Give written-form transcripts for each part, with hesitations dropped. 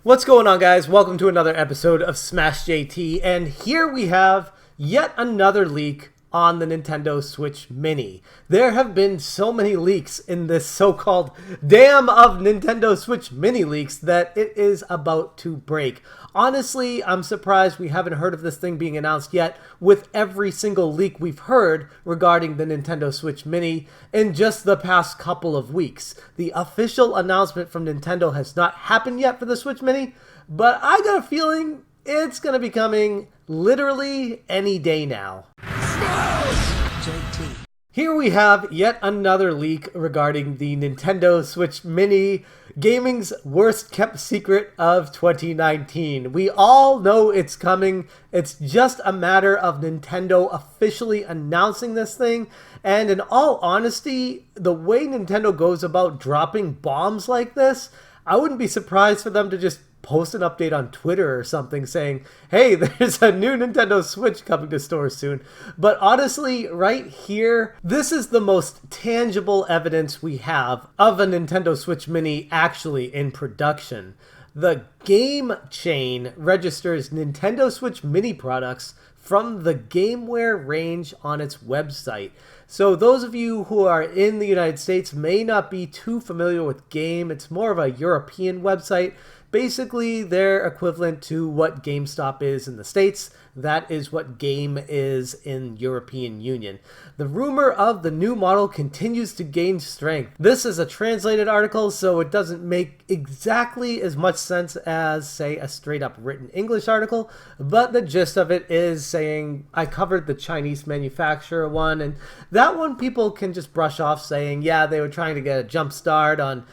What's going on, guys? Welcome to another episode of Smash JT, and here we have yet another leak on the Nintendo Switch Mini. There have been so many leaks in this so-called dam of Nintendo Switch Mini leaks that it is about to break. Honestly, I'm surprised we haven't heard of this thing being announced yet with every single leak we've heard regarding the Nintendo Switch Mini in just the past couple of weeks. The official announcement from Nintendo has not happened yet for the Switch Mini, but I got a feeling it's going to be coming literally any day now. JT. Here we have yet another leak regarding the Nintendo Switch Mini, gaming's worst kept secret of 2019. We all know it's coming. It's just a matter of Nintendo officially announcing this thing. And in all honesty, the way Nintendo goes about dropping bombs like this, I wouldn't be surprised for them to just post an update on Twitter or something saying, hey, there's a new Nintendo Switch coming to stores soon. But honestly, right here, this is the most tangible evidence we have of a Nintendo Switch Mini actually in production. The Game Chain registers Nintendo Switch Mini products from the GameWare range on its website. So those of you who are in the United States may not be too familiar with Game. It's more of a European website. Basically, they're equivalent to what GameStop is in the States. That is what Game is in European Union. The rumor of the new model continues to gain strength. This is a translated article, so it doesn't make exactly as much sense as, say, a straight up written English article, but the gist of it is saying, I covered the Chinese manufacturer one, and that one people can just brush off saying, yeah, they were trying to get a jump start on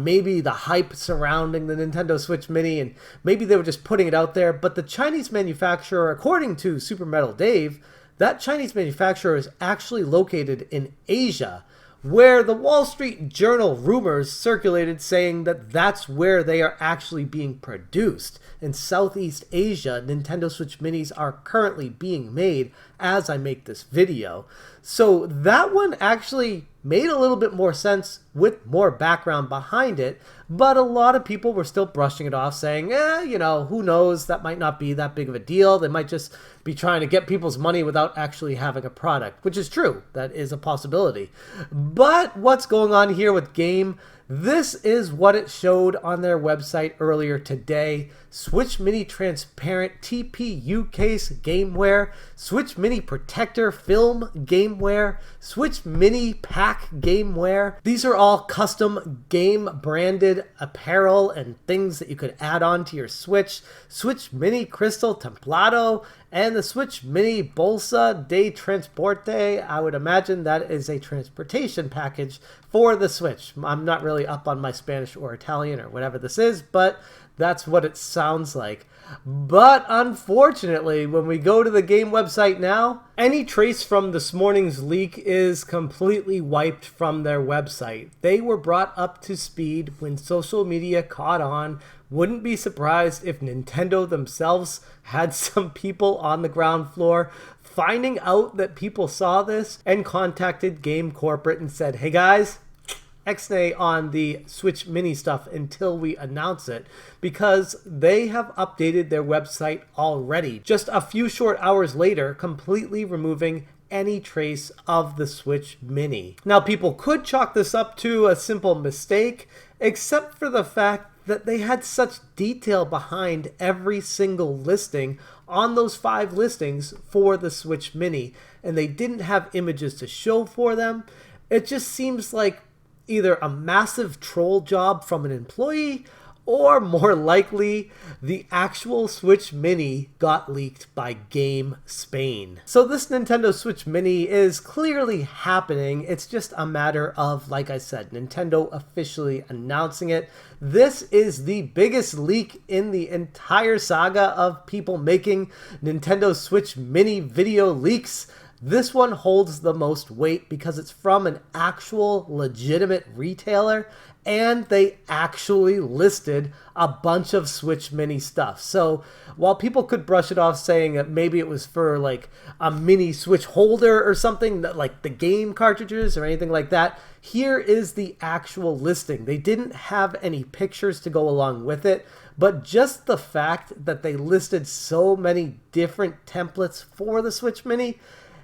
maybe the hype surrounding the Nintendo Switch Mini, and maybe they were just putting it out there. But the Chinese manufacturer, according to Super Metal Dave, that Chinese manufacturer is actually located in Asia, where the Wall Street Journal rumors circulated saying that that's where they are actually being produced. In Southeast Asia, Nintendo Switch Minis are currently being made as I make this video. So that one actually made a little bit more sense with more background behind it, but a lot of people were still brushing it off saying, you know, who knows, that might not be that big of a deal. They might just be trying to get people's money without actually having a product, which is true. That is a possibility. But what's going on here with Game? This is what it showed on their website earlier today. Switch Mini Transparent TPU Case Gameware, Switch Mini Protector Film Gameware, Switch Mini Pack Gameware. These are all custom game branded apparel and things that you could add on to your Switch. Switch Mini Crystal Templado and the Switch Mini Bolsa de Transporte. I would imagine that is a transportation package for the Switch. I'm not really up on my Spanish or Italian or whatever this is, but that's what it sounds like. But unfortunately, when we go to the Game website now, any trace from this morning's leak is completely wiped from their website. They were brought up to speed when social media caught on. Wouldn't be surprised if Nintendo themselves had some people on the ground floor finding out that people saw this and contacted Game Corporate and said, hey guys, X-nay on the Switch Mini stuff until we announce it, because they have updated their website already. Just a few short hours later, completely removing any trace of the Switch Mini. Now, people could chalk this up to a simple mistake, except for the fact that they had such detail behind every single listing on those 5 listings for the Switch Mini, and they didn't have images to show for them. It just seems like either a massive troll job from an employee, or more likely, the actual Switch Mini got leaked by Game Spain. So this Nintendo Switch Mini is clearly happening. It's just a matter of, like I said, Nintendo officially announcing it. This is the biggest leak in the entire saga of people making Nintendo Switch Mini video leaks. This one holds the most weight because it's from an actual legitimate retailer, and they actually listed a bunch of Switch Mini stuff. So while people could brush it off saying that maybe it was for like a mini Switch holder or something, that like the game cartridges or anything like that, here is the actual listing. They didn't have any pictures to go along with it, but just the fact that they listed so many different templates for the Switch Mini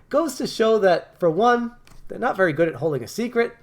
goes to show that, for one, they're not very good at holding a secret.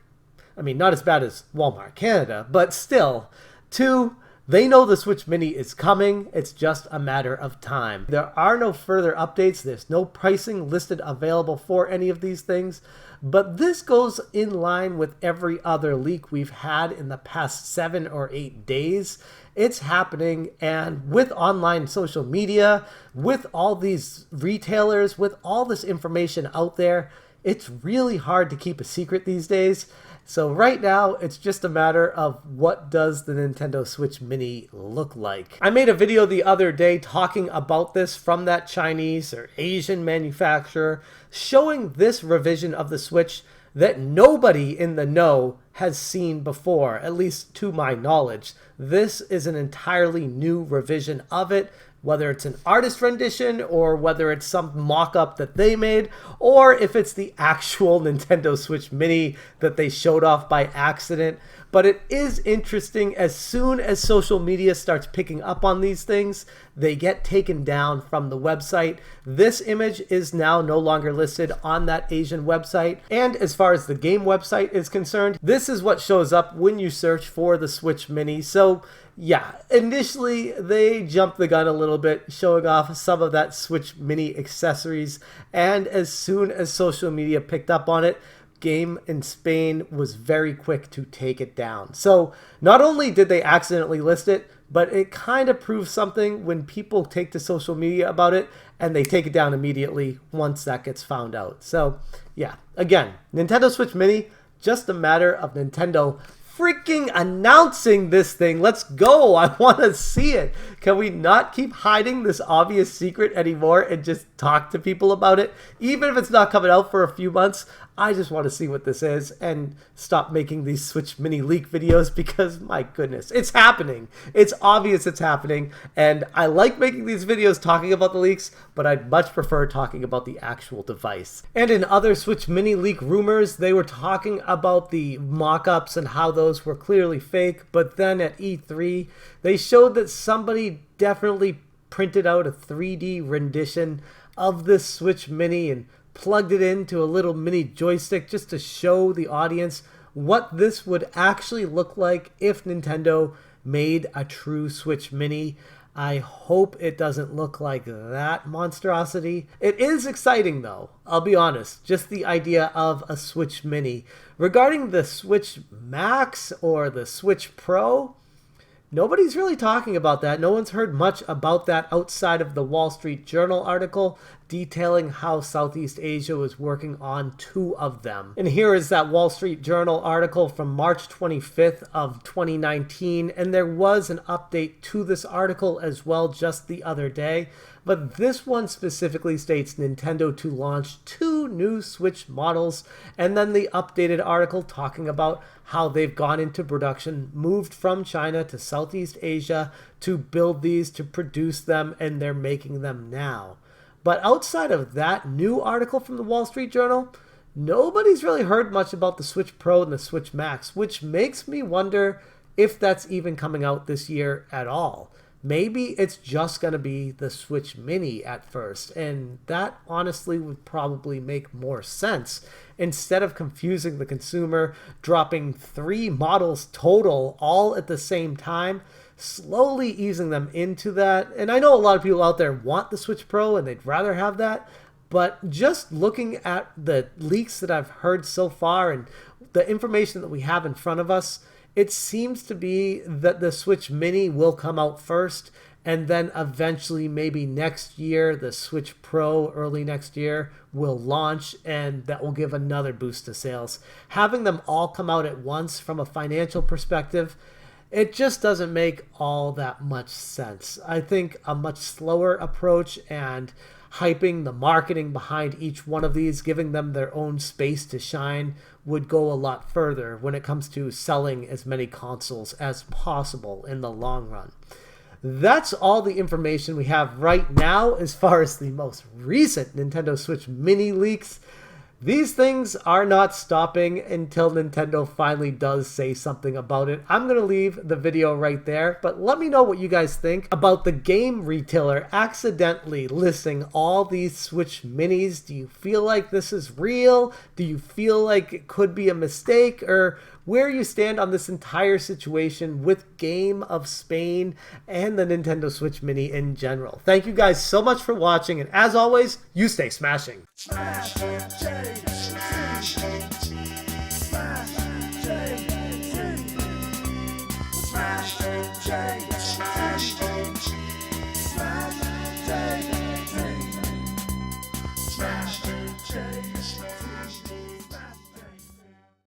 I mean, not as bad as Walmart Canada, but still. Two, they know the Switch Mini is coming. It's just a matter of time. There are no further updates. There's no pricing listed available for any of these things. But this goes in line with every other leak we've had in the past 7 or 8 days. It's happening, and with online social media, with all these retailers, with all this information out there, it's really hard to keep a secret these days. So right now, it's just a matter of what does the Nintendo Switch Mini look like. I made a video the other day talking about this from that Chinese or Asian manufacturer, showing this revision of the Switch that nobody in the know has seen before, at least to my knowledge. This is an entirely new revision of it, whether it's an artist rendition or whether it's some mock-up that they made, or if it's the actual Nintendo Switch Mini that they showed off by accident. But it is interesting, as soon as social media starts picking up on these things, they get taken down from the website. This image is now no longer listed on that Asian website. And as far as the game website is concerned, this is what shows up when you search for the Switch Mini. So yeah, initially they jumped the gun a little bit, showing off some of that Switch Mini accessories. And as soon as social media picked up on it, Game in Spain was very quick to take it down. So not only did they accidentally list it, but it kind of proves something when people take to social media about it and they take it down immediately once that gets found out. So yeah, again, Nintendo Switch Mini, just a matter of Nintendo freaking announcing this thing. Let's go. I want to see it. Can we not keep hiding this obvious secret anymore and just talk to people about it? Even if it's not coming out for a few months, I just want to see what this is and stop making these Switch Mini leak videos, because my goodness, it's happening. It's obvious it's happening, and I like making these videos talking about the leaks, but I'd much prefer talking about the actual device. And in other Switch Mini leak rumors, they were talking about the mock-ups and how those were clearly fake, but then at E3, they showed that somebody definitely printed out a 3D rendition of this Switch Mini and plugged it into a little mini joystick just to show the audience what this would actually look like if Nintendo made a true Switch Mini. I hope it doesn't look like that monstrosity. It is exciting though, I'll be honest, just the idea of a Switch Mini. Regarding the Switch Max or the Switch Pro, nobody's really talking about that. No one's heard much about that outside of the Wall Street Journal article detailing how Southeast Asia was working on 2 of them. And here is that Wall Street Journal article from March 25th of 2019, and there was an update to this article as well just the other day. But this one specifically states Nintendo to launch 2 new Switch models, and then the updated article talking about how they've gone into production, moved from China to Southeast Asia to build these, to produce them, and they're making them now. But outside of that new article from the Wall Street Journal, nobody's really heard much about the Switch Pro and the Switch Max, which makes me wonder if that's even coming out this year at all. Maybe it's just going to be the Switch Mini at first, and that honestly would probably make more sense. Instead of confusing the consumer, dropping 3 models total all at the same time, slowly easing them into that. And I know a lot of people out there want the Switch Pro and they'd rather have that, but just looking at the leaks that I've heard so far and the information that we have in front of us, it seems to be that the Switch Mini will come out first, and then eventually maybe next year the Switch Pro early next year will launch, and that will give another boost to sales. Having them all come out at once from a financial perspective, it just doesn't make all that much sense. I think a much slower approach and hyping the marketing behind each one of these, giving them their own space to shine, would go a lot further when it comes to selling as many consoles as possible in the long run. That's all the information we have right now as far as the most recent Nintendo Switch Mini leaks. These things are not stopping until Nintendo finally does say something about it. I'm going to leave the video right there, but let me know what you guys think about the game retailer accidentally listing all these Switch Minis. Do you feel like this is real? Do you feel like it could be a mistake? Or where you stand on this entire situation with Game of Spain and the Nintendo Switch Mini in general. Thank you guys so much for watching, and as always, you stay smashing. Smash,